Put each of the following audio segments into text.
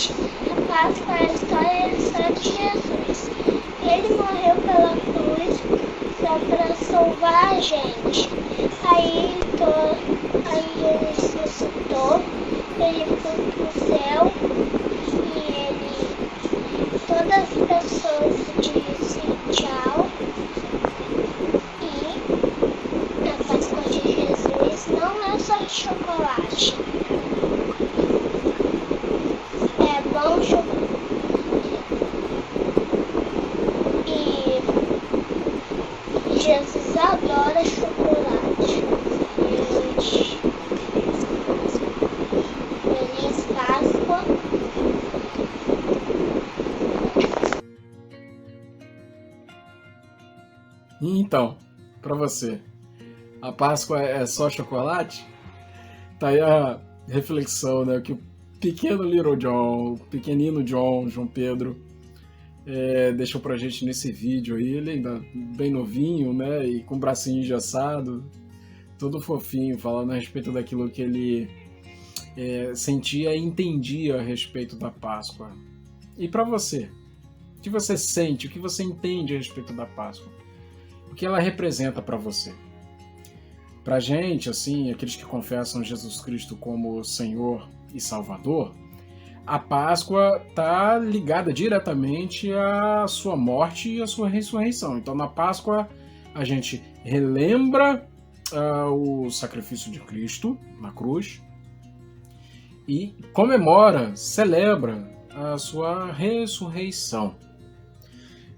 A Páscoa é a história de Jesus. Ele morreu pela cruz para salvar a gente. Aí ele ressuscitou, ele foi pro céu e todas as pessoas dizem tchau. E a Páscoa de Jesus não é só de chocolate. É bom chocolate. E Jesus adora chocolate. Feliz Páscoa. Então, para você, a Páscoa é só chocolate? Tá aí a reflexão, né? Que o pequeno Little John, o pequenino João Pedro, deixou pra gente nesse vídeo aí. Ele ainda bem novinho, né? E com o bracinho engessado, todo fofinho, falando a respeito daquilo que ele sentia e entendia a respeito da Páscoa. E para você? O que você sente? O que você entende a respeito da Páscoa? O que ela representa para você? Pra gente, assim, aqueles que confessam Jesus Cristo como Senhor e Salvador, a Páscoa está ligada diretamente à sua morte e à sua ressurreição. Então, na Páscoa, a gente relembra o sacrifício de Cristo na cruz e comemora, celebra a sua ressurreição.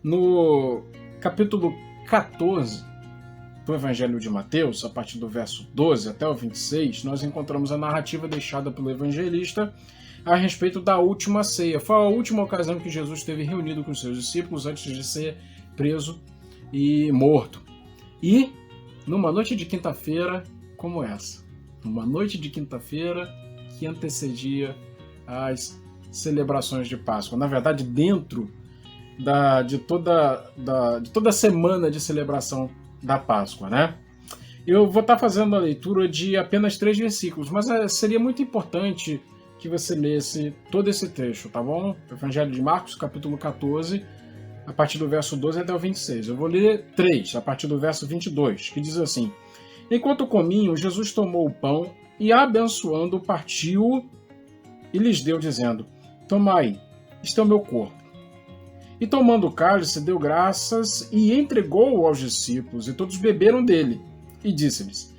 No capítulo 14 do Evangelho de Mateus, a partir do verso 12 até o 26, nós encontramos a narrativa deixada pelo evangelista a respeito da última ceia. Foi a última ocasião que Jesus esteve reunido com os seus discípulos antes de ser preso e morto. E numa noite de quinta-feira como essa, numa noite de quinta-feira que antecedia as celebrações de Páscoa, na verdade dentro de toda a semana de celebração da Páscoa, né? Eu vou estar fazendo a leitura de apenas 3 versículos, mas seria muito importante que você lesse todo esse trecho, tá bom? Evangelho de Marcos, capítulo 14, a partir do verso 12 até o 26. Eu vou ler 3, a partir do verso 22, que diz assim: Enquanto comiam, Jesus tomou o pão e, abençoando, partiu e lhes deu, dizendo: Tomai, isto é o meu corpo. E tomando o cálice, deu graças e entregou-o aos discípulos, e todos beberam dele. E disse-lhes: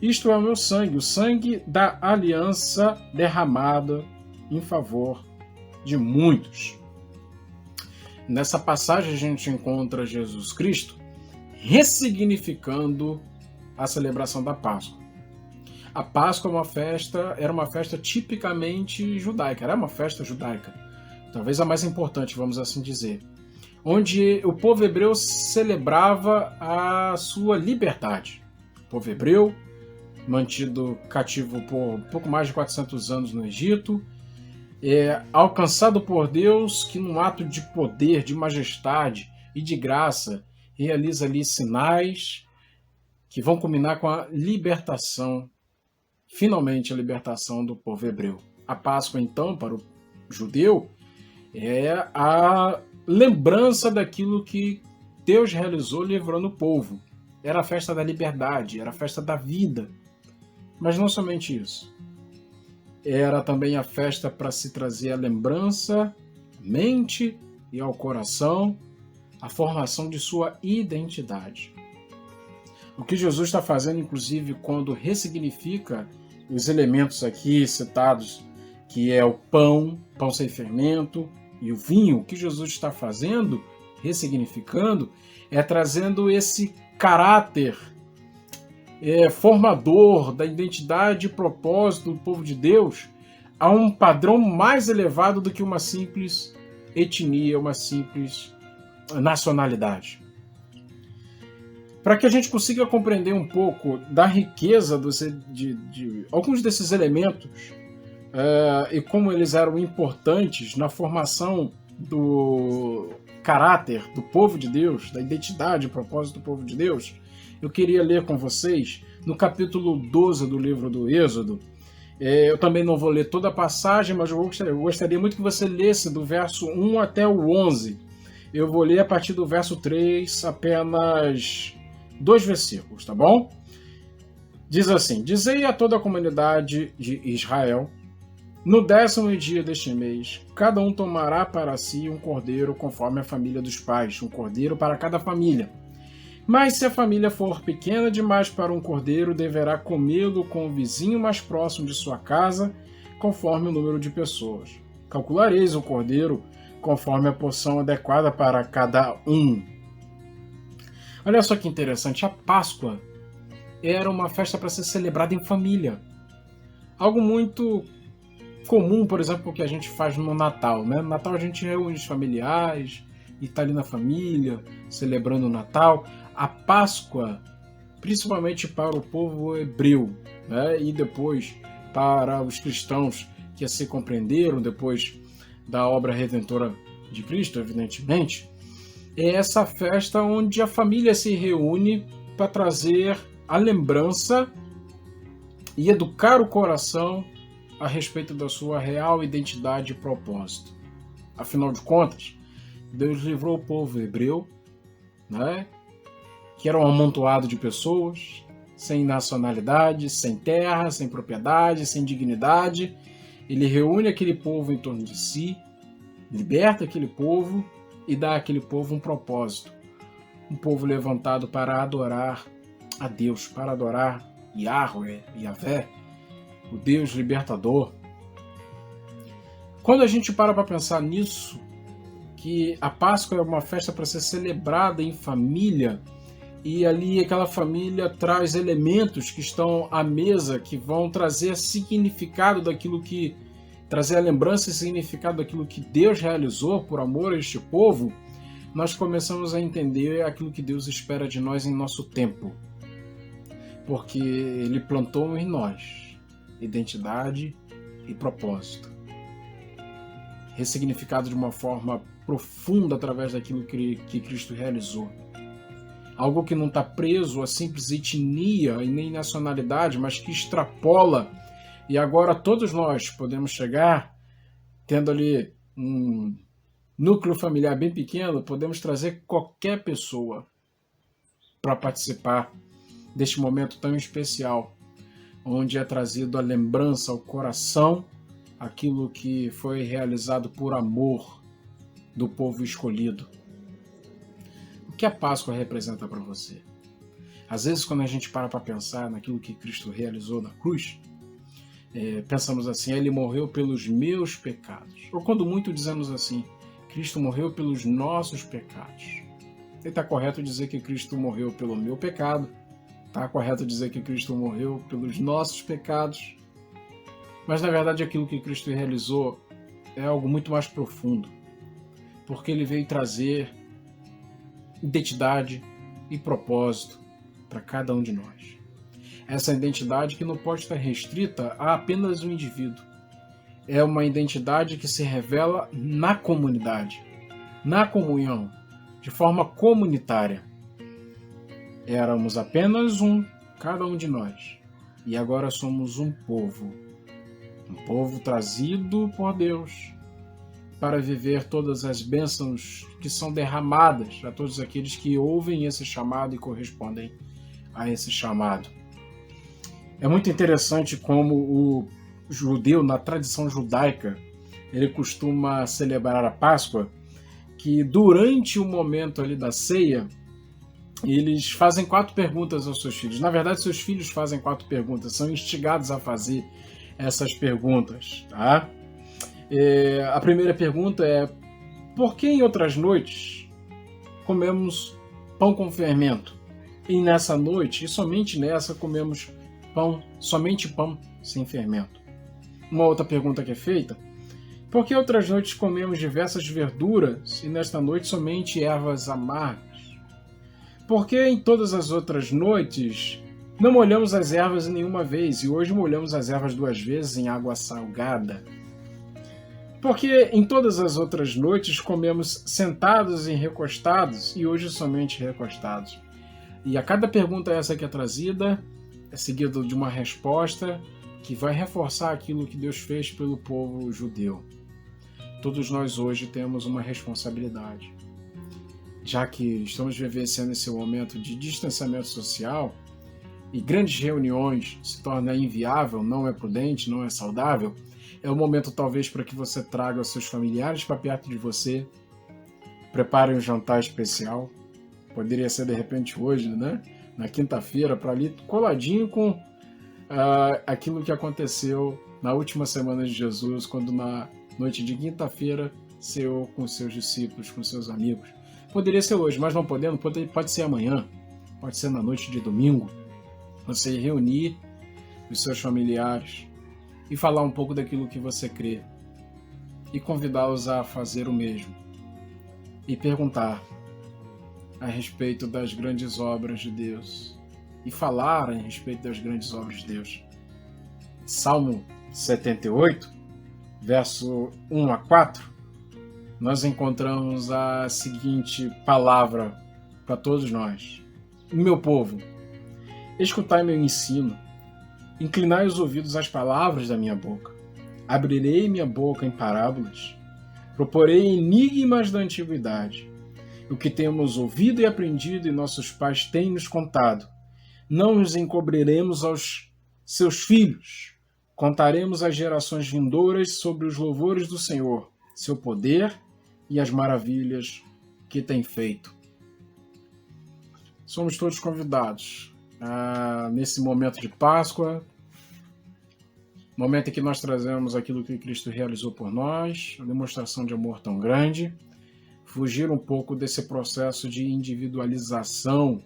Isto é o meu sangue, o sangue da aliança derramada em favor de muitos. Nessa passagem a gente encontra Jesus Cristo ressignificando a celebração da Páscoa. A Páscoa era uma festa tipicamente judaica, era uma festa judaica. Talvez a mais importante, vamos assim dizer, onde o povo hebreu celebrava a sua liberdade. O povo hebreu, mantido cativo por pouco mais de 400 anos no Egito, alcançado por Deus, que num ato de poder, de majestade e de graça, realiza ali sinais que vão culminar com a libertação, finalmente a libertação do povo hebreu. A Páscoa, então, para o judeu, é a lembrança daquilo que Deus realizou livrando o povo. Era a festa da liberdade, era a festa da vida. Mas não somente isso. Era também a festa para se trazer a lembrança, à mente e ao coração, a formação de sua identidade. O que Jesus está fazendo, inclusive, quando ressignifica os elementos aqui citados, que é o pão sem fermento, e o vinho, o que Jesus está fazendo, ressignificando, é trazendo esse caráter formador da identidade e propósito do povo de Deus a um padrão mais elevado do que uma simples etnia, uma simples nacionalidade. Para que a gente consiga compreender um pouco da riqueza de alguns desses elementos, e como eles eram importantes na formação do caráter do povo de Deus, da identidade e propósito do povo de Deus, eu queria ler com vocês no capítulo 12 do livro do Êxodo, Eu também não vou ler toda a passagem, mas eu gostaria muito que você lesse do verso 1 até o 11. Eu vou ler a partir do verso 3 apenas 2 versículos, tá bom? Diz assim: Dizei a toda a comunidade de Israel: no 10º dia deste mês, cada um tomará para si um cordeiro conforme a família dos pais, um cordeiro para cada família. Mas se a família for pequena demais para um cordeiro, deverá comê-lo com o vizinho mais próximo de sua casa, conforme o número de pessoas. Calculareis o cordeiro conforme a porção adequada para cada um. Olha só que interessante, a Páscoa era uma festa para ser celebrada em família. Algo muito comum, por exemplo, que a gente faz no Natal, né? No Natal a gente reúne os familiares e está ali na família, celebrando o Natal. A Páscoa, principalmente para o povo hebreu, né? E depois para os cristãos que assim compreenderam, depois da obra redentora de Cristo, evidentemente, é essa festa onde a família se reúne para trazer a lembrança e educar o coração a respeito da sua real identidade e propósito. Afinal de contas, Deus livrou o povo hebreu, né, que era um amontoado de pessoas, sem nacionalidade, sem terra, sem propriedade, sem dignidade. Ele reúne aquele povo em torno de si, liberta aquele povo e dá àquele povo um propósito. Um povo levantado para adorar a Deus, para adorar Yahweh, Yahvé, o Deus libertador. Quando a gente para pensar nisso, que a Páscoa é uma festa para ser celebrada em família, e ali aquela família traz elementos que estão à mesa, que vão trazer significado daquilo que, trazer a lembrança e significado daquilo que Deus realizou por amor a este povo, nós começamos a entender aquilo que Deus espera de nós em nosso tempo. Porque Ele plantou em nós identidade e propósito, ressignificado de uma forma profunda através daquilo que Cristo realizou. Algo que não está preso a simples etnia e nem nacionalidade, mas que extrapola. E agora todos nós podemos chegar, tendo ali um núcleo familiar bem pequeno, podemos trazer qualquer pessoa para participar deste momento tão especial, onde é trazido a lembrança ao coração, aquilo que foi realizado por amor do povo escolhido. O que a Páscoa representa para você? Às vezes, quando a gente para pensar naquilo que Cristo realizou na cruz, pensamos assim: Ele morreu pelos meus pecados. Ou quando muito dizemos assim: Cristo morreu pelos nossos pecados. E está correto dizer que Cristo morreu pelo meu pecado, está correto dizer que Cristo morreu pelos nossos pecados, mas na verdade aquilo que Cristo realizou é algo muito mais profundo, porque Ele veio trazer identidade e propósito para cada um de nós. Essa identidade que não pode estar restrita a apenas um indivíduo. É uma identidade que se revela na comunidade, na comunhão, de forma comunitária. Éramos apenas um, cada um de nós, e agora somos um povo trazido por Deus para viver todas as bênçãos que são derramadas a todos aqueles que ouvem esse chamado e correspondem a esse chamado. É muito interessante como o judeu, na tradição judaica, ele costuma celebrar a Páscoa, que durante o momento ali da ceia, eles fazem 4 perguntas aos seus filhos. Na verdade, seus filhos fazem 4 perguntas, são instigados a fazer essas perguntas, tá? A primeira pergunta é: por que em outras noites comemos pão com fermento? E nessa noite, e somente nessa, comemos somente pão sem fermento. Uma outra pergunta que é feita: por que outras noites comemos diversas verduras e nesta noite somente ervas amargas? Por que em todas as outras noites não molhamos as ervas nenhuma vez e hoje molhamos as ervas 2 vezes em água salgada? Porque em todas as outras noites comemos sentados e recostados e hoje somente recostados? E a cada pergunta essa que é trazida é seguida de uma resposta que vai reforçar aquilo que Deus fez pelo povo judeu. Todos nós hoje temos uma responsabilidade. Já que estamos vivenciando esse momento de distanciamento social e grandes reuniões se torna inviável, não é prudente, não é saudável, é o momento talvez para que você traga os seus familiares para perto de você, prepare um jantar especial, poderia ser de repente hoje, né? Na quinta-feira, para ali coladinho com aquilo que aconteceu na última semana de Jesus, quando na noite de quinta-feira ceou com seus discípulos, com seus amigos. Poderia ser hoje, mas não podendo, pode ser amanhã, pode ser na noite de domingo, você reunir os seus familiares e falar um pouco daquilo que você crê e convidá-los a fazer o mesmo e perguntar a respeito das grandes obras de Deus e falar a respeito das grandes obras de Deus. Salmo 78, verso 1 a 4, nós encontramos a seguinte palavra para todos nós. Meu povo, escutai meu ensino, inclinai os ouvidos às palavras da minha boca. Abrirei minha boca em parábolas, proporei enigmas da antiguidade, o que temos ouvido e aprendido e nossos pais têm nos contado. Não nos encobriremos aos seus filhos, contaremos às gerações vindouras sobre os louvores do Senhor, seu poder e as maravilhas que tem feito. Somos todos convidados nesse momento de Páscoa, momento em que nós trazemos aquilo que Cristo realizou por nós, uma demonstração de amor tão grande, fugir um pouco desse processo de individualização,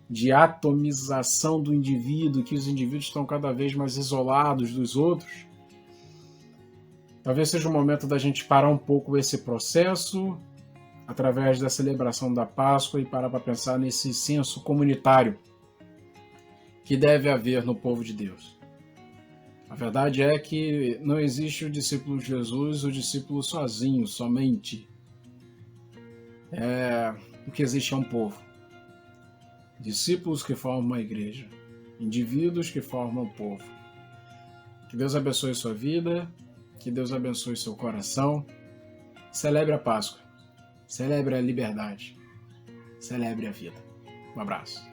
de atomização do indivíduo, que os indivíduos estão cada vez mais isolados dos outros. Talvez seja o momento da gente parar um pouco esse processo, através da celebração da Páscoa, e parar para pensar nesse senso comunitário que deve haver no povo de Deus. A verdade é que não existe o discípulo de Jesus, o discípulo sozinho, somente. O que existe é um povo. Discípulos que formam uma igreja. Indivíduos que formam um povo. Que Deus abençoe sua vida. Que Deus abençoe seu coração. Celebre a Páscoa. Celebre a liberdade. Celebre a vida. Um abraço.